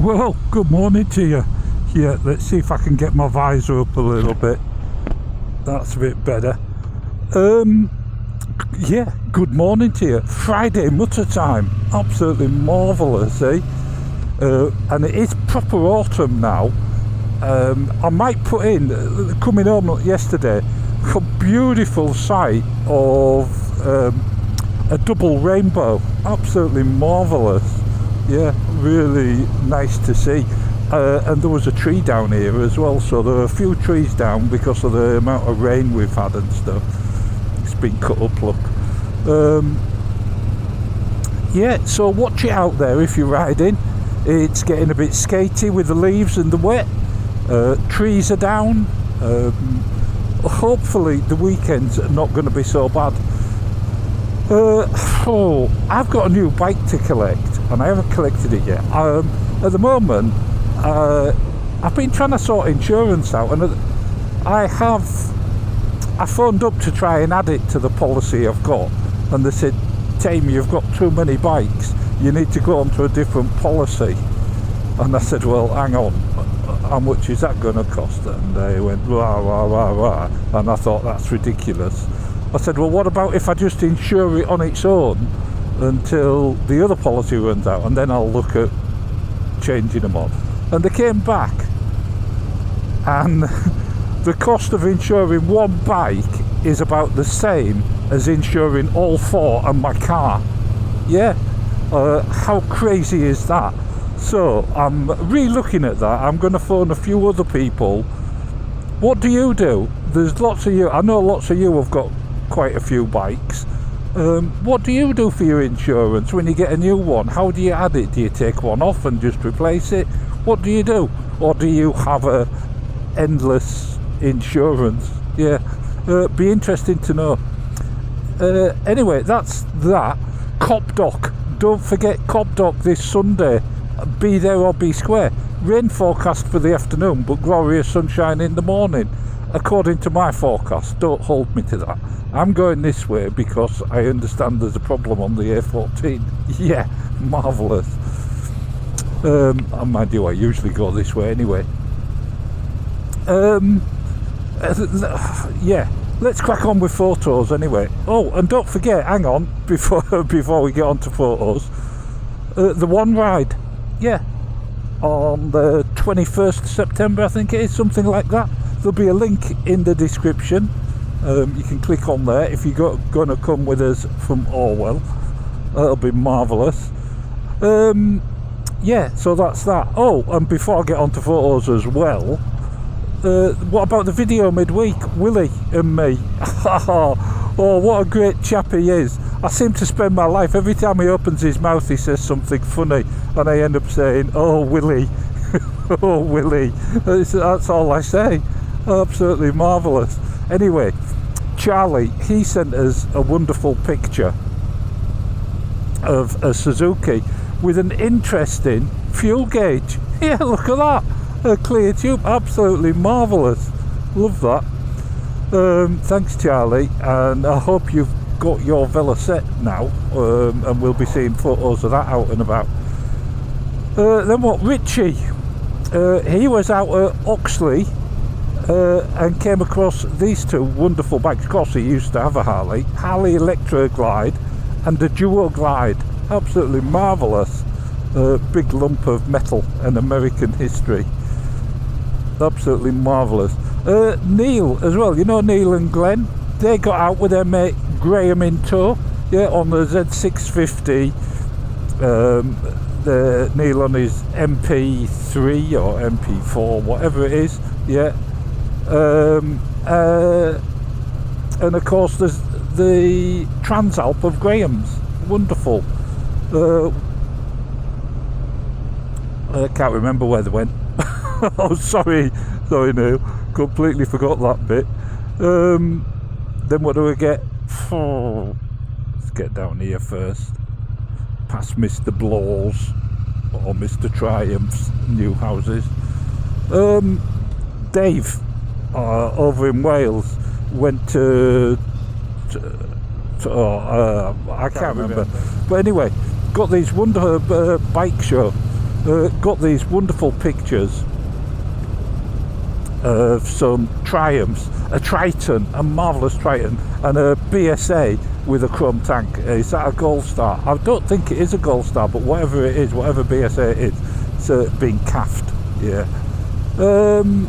Well, good morning to you. Yeah, let's see if I can get my visor up a little bit. That's a bit better. Yeah, good morning to you. Friday Mutter time. Absolutely marvellous, eh? And it is proper autumn now. I might put in, coming home yesterday, a beautiful sight of a double rainbow. Absolutely marvellous. Yeah, really nice to see. And there was a tree down here as well, so there are a few trees down because of the amount of rain we've had and stuff. It's been cut up, look. Yeah, so watch it out there if you're riding. It's getting a bit skatey with the leaves and the wet. Trees are down. Hopefully the weekend's not going to be so bad. I've got a new bike to collect and I haven't collected it yet. At the moment, I've been trying to sort insurance out, and I phoned up to try and add it to the policy I've got, and they said, Tame, you've got too many bikes, you need to go onto a different policy. And I said, well, hang on, how much is that going to cost? And they went, rah, rah, rah, rah. And I thought, that's ridiculous. I said, well, what about if I just insure it on its own until the other policy runs out, and then I'll look at changing them on. And they came back, and the cost of insuring one bike is about the same as insuring all four on my car. Yeah, how crazy is that? So I'm re-looking at that. I'm going to phone a few other people. What do you do? There's lots of you, I know lots of you have got quite a few bikes. What do you do for your insurance when you get a new one? How do you add it? Do you take one off and just replace it? What do you do? Or do you have a endless insurance? Yeah, be interesting to know. Anyway, that's that. Copdock, don't forget Copdock this Sunday. Be there or be square. Rain forecast for the afternoon, but glorious sunshine in the morning, according to my forecast. Don't hold me to that. I'm going this way because I understand there's a problem on the A14. Yeah, marvellous. Mind you, I usually go this way anyway. Yeah, let's crack on with photos anyway. Oh, and don't forget, hang on, before we get on to photos, the one ride, yeah, on the 21st September, I think it is, something like that. There'll be a link in the description. You can click on there if you're going to come with us from Orwell. That'll be marvellous. Yeah, so that's that. Oh, and before I get on to photos as well, what about the video midweek? Willie and me. Oh, what a great chap he is. I seem to spend my life, every time he opens his mouth he says something funny, and I end up saying, oh Willie. Oh Willie. That's all I say. Absolutely marvellous. Anyway, Charlie, he sent us a wonderful picture of a Suzuki with an interesting fuel gauge. Yeah, look at that. A clear tube. Absolutely marvellous. Love that. Thanks, Charlie. And I hope you've got your Vela set now. And we'll be seeing photos of that out and about. Then what? Richie. He was out at Oxley. And came across these two wonderful bikes. Of course, he used to have a Harley Electra Glide and a Duo Glide. Absolutely marvellous. Big lump of metal and American history. Absolutely marvellous. Neil as well, you know Neil and Glenn? They got out with their mate Graham in tow, yeah, on the Z650. The Neil on his MP3 or MP4, whatever it is, yeah. And of course there's the Transalp of Graham's. Wonderful. I can't remember where they went. Oh, sorry Neil, completely forgot that bit. Then what do we get? Let's get down here first, past Mr. Blaw's or Mr. Triumph's new houses. Dave over in Wales went to I can't remember. But anyway, got these wonderful bike show got these wonderful pictures of some Triumphs, a Triton, a marvellous Triton, and a BSA with a chrome tank. Is that a Gold Star? I don't think it is a Gold Star, but whatever it is, whatever BSA it is, it's been caffed, yeah. And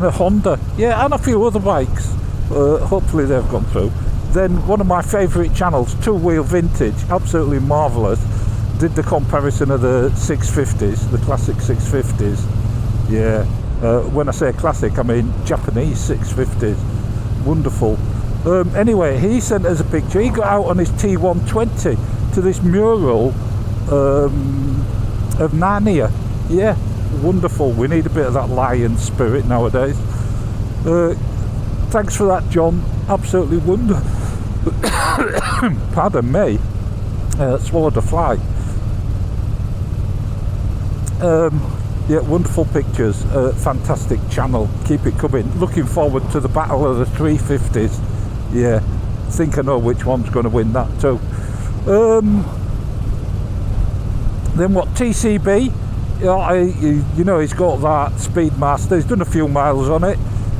a Honda, yeah, and a few other bikes. Hopefully they've gone through. Then one of my favourite channels, Two Wheel Vintage, absolutely marvellous, did the comparison of the 650s, the classic 650s. Yeah, when I say classic, I mean Japanese 650s. Wonderful. Anyway, he sent us a picture. He got out on his T120 to this mural of Narnia. Yeah, wonderful. We need a bit of that lion spirit nowadays. Thanks for that, John. Absolutely wonderful. Pardon me. Swallowed a fly. Yeah, wonderful pictures. Fantastic channel. Keep it coming. Looking forward to the battle of the 350s. Yeah, think I know which one's going to win that too. Then what? TCB. You know, he's got that Speedmaster. He's done a few miles on it.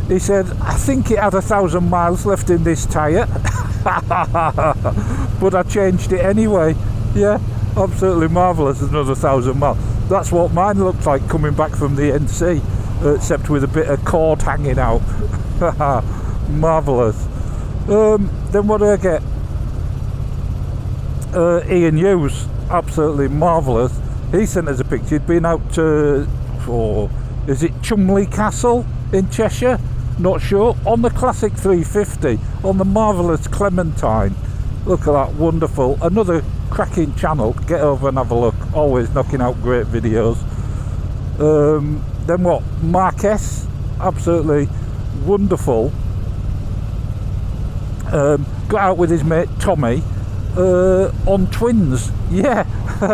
He said, I think it had 1,000 miles left in this tyre. But I changed it anyway. Yeah, absolutely marvellous. Another 1,000 miles. That's what mine looked like coming back from the NC, except with a bit of cord hanging out. Marvellous. Then what do I get? Ian Hughes, absolutely marvellous. He sent us a picture. He'd been out to, is it Chumley Castle in Cheshire? Not sure. On the classic 350, on the marvellous Clementine. Look at that, wonderful. Another cracking channel. Get over and have a look. Always knocking out great videos. Then what? Marquez, absolutely wonderful. Got out with his mate Tommy on twins. Yeah,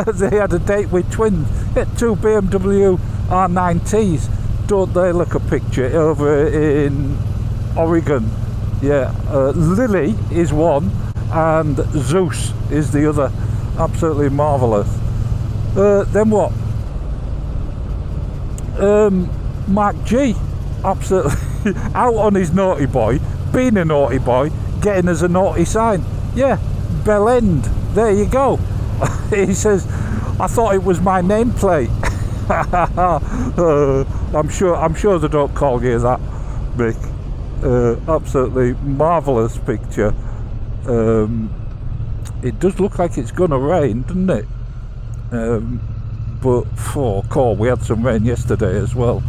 they had a date with twins. Yeah, two BMW R9Ts. Don't they look a picture over in Oregon? Yeah, Lily is one and Zeus is the other. Absolutely marvellous. Then what? Mark G, absolutely out on his naughty boy, being a naughty boy, getting us a naughty sign. Yeah, Bell End, there you go. He says, I thought it was my nameplate. I'm sure they don't call you that, Mick. Absolutely marvellous picture. It does look like it's gonna rain, doesn't it? But for core, we had some rain yesterday as well.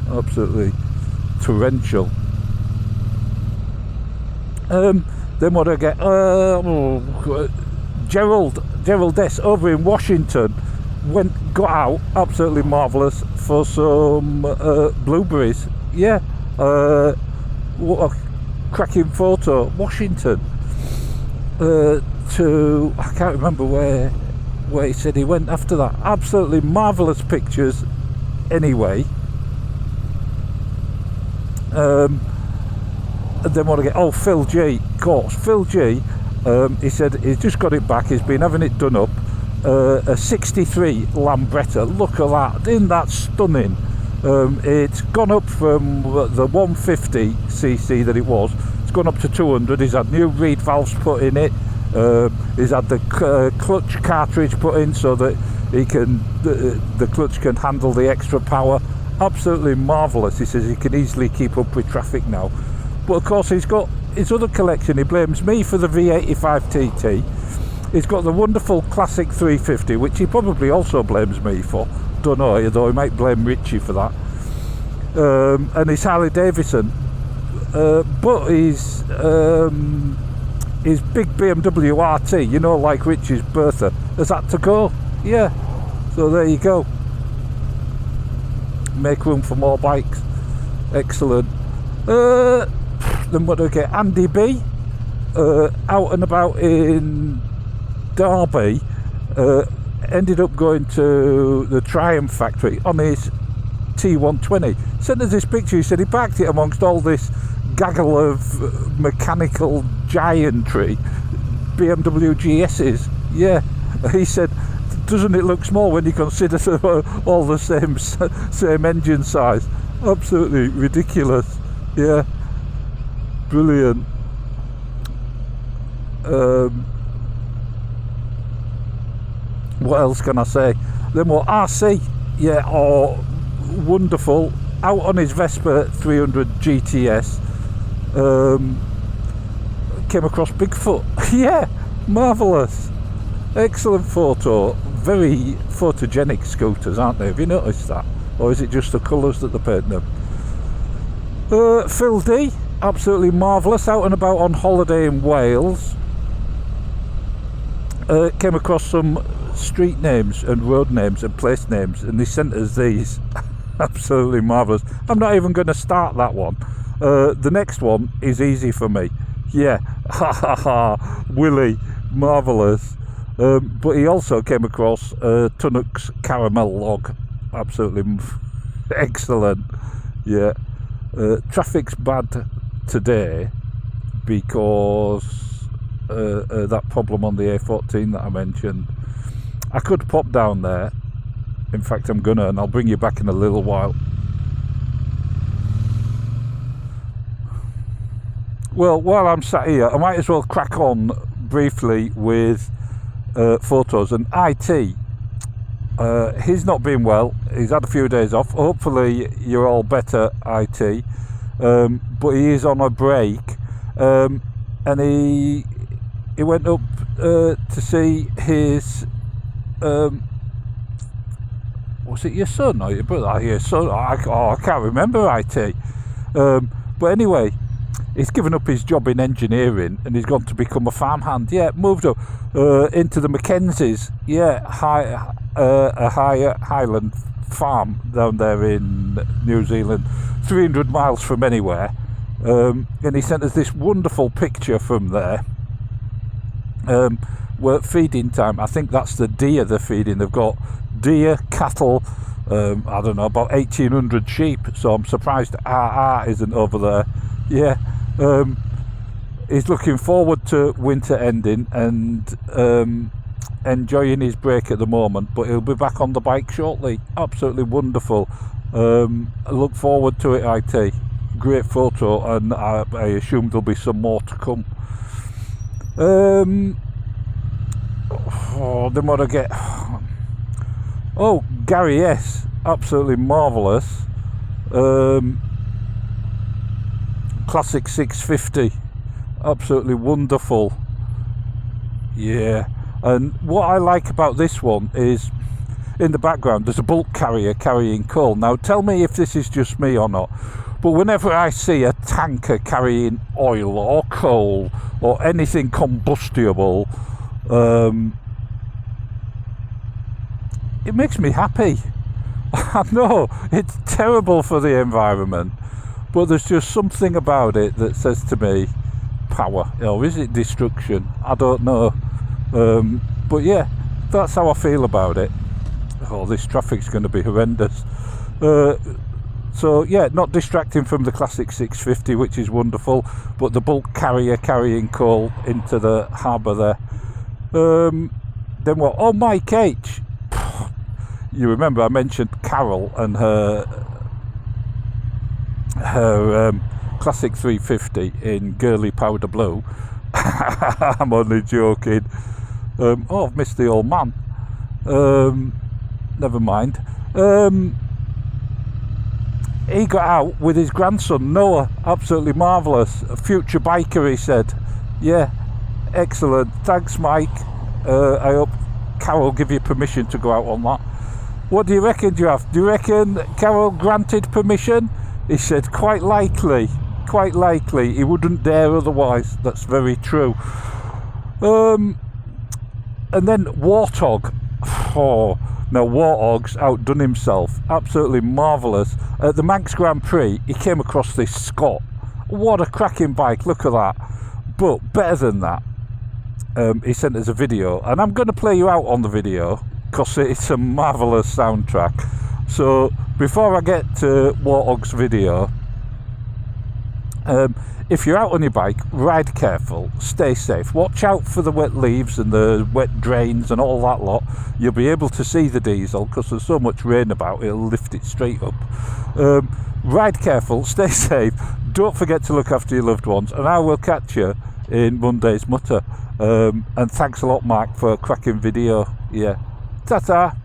Absolutely torrential. Then what do I get? Gerald S over in Washington got out, absolutely marvellous, for some blueberries. Yeah, what a cracking photo. Washington to, I can't remember where he said he went after that. Absolutely marvellous pictures anyway. And then what I get? Oh, Phil G, of course. Phil G, he said he's just got it back, he's been having it done up. A 63 Lambretta, look at that, isn't that stunning? It's gone up from the 150cc that it was, it's gone up to 200. He's had new reed valves put in it, he's had the clutch cartridge put in so that he can the clutch can handle the extra power. Absolutely marvellous. He says he can easily keep up with traffic now. But of course he's got his other collection. He blames me for the V85 TT. He's got the wonderful classic 350, which he probably also blames me for. Don't know, although he might blame Richie for that. And his Harley Davidson. But his big BMW RT, you know, like Richie's Bertha, has had to go. Yeah, so there you go. Make room for more bikes. Excellent. Then what do I get? Andy B, out and about in Derby, ended up going to the Triumph factory on his T120. Sent us this picture. He said he parked it amongst all this gaggle of mechanical giantry, BMW GS's. Yeah, he said doesn't it look small when you consider all the same engine size? Absolutely ridiculous. Yeah, brilliant. What else can I say? Then what? RC, yeah, oh, wonderful. Out on his Vespa 300 GTS, came across Bigfoot. Yeah, marvellous. Excellent photo. Very photogenic scooters, aren't they? Have you noticed that? Or is it just the colours that they paint them? Phil D, absolutely marvellous. Out and about on holiday in Wales. Came across some street names and road names and place names, and they sent us these. Absolutely marvellous. I'm not even going to start that one. The next one is easy for me. Yeah, ha ha ha, Willie, marvellous. But he also came across Tunnock's caramel log. Absolutely excellent. Yeah. Traffic's bad today because that problem on the A14 that I mentioned. I could pop down there. In fact, I'm gonna, and I'll bring you back in a little while. Well, while I'm sat here, I might as well crack on briefly with photos. And IT, he's not been well. He's had a few days off. Hopefully you're all better, IT. But he is on a break, and he went up to see his was it your son or your brother? Your son? I can't remember, IT. But anyway, he's given up his job in engineering and he's gone to become a farmhand. Yeah, moved up into the Mackenzies. Yeah, a Highland farm down there in New Zealand, 300 miles from anywhere. And he sent us this wonderful picture from there. Where feeding time, I think that's the deer they're feeding. They've got deer, cattle, I don't know, about 1,800 sheep. So I'm surprised RR isn't over there. Yeah, he's looking forward to winter ending and enjoying his break at the moment, but he'll be back on the bike shortly. Absolutely wonderful. I look forward to it, IT. Great photo, and I assume there'll be some more to come. Then what I get? Oh, Gary S, absolutely marvellous. Classic 650, absolutely wonderful. Yeah, and what I like about this one is in the background there's a bulk carrier carrying coal. Now tell me if this is just me or not, but whenever I see a tanker carrying oil or coal or anything combustible, it makes me happy. I know it's terrible for the environment, but there's just something about it that says to me power, or is it destruction? I don't know. But yeah, that's how I feel about it. Oh, this traffic's going to be horrendous. So yeah, not distracting from the classic 650, which is wonderful, but the bulk carrier carrying coal into the harbour there. Then what? Oh, Mike H. You remember I mentioned Carol and her classic 350 in girly powder blue. I'm only joking. Oh, I've missed the old man. Never mind. He got out with his grandson Noah. Absolutely marvellous. A future biker, he said. Yeah, excellent. Thanks, Mike. I hope Carol give you permission to go out on that. What do you reckon, Giraffe? Do you reckon Carol granted permission? He said quite likely. Quite likely. He wouldn't dare otherwise. That's very true. And then Warthog. Oh, now Warthog's outdone himself. Absolutely marvellous. At the Manx Grand Prix, he came across this Scott. What a cracking bike. Look at that. But better than that, he sent us a video, and I'm going to play you out on the video because it's a marvellous soundtrack. So before I get to Warthog's video, If you're out on your bike, ride careful, stay safe, watch out for the wet leaves and the wet drains and all that lot. You'll be able to see the diesel because there's so much rain about, it'll lift it straight up. Ride careful, stay safe, don't forget to look after your loved ones, and I will catch you in Monday's Mutter. And thanks a lot, Mark, for a cracking video. Yeah, ta-ta.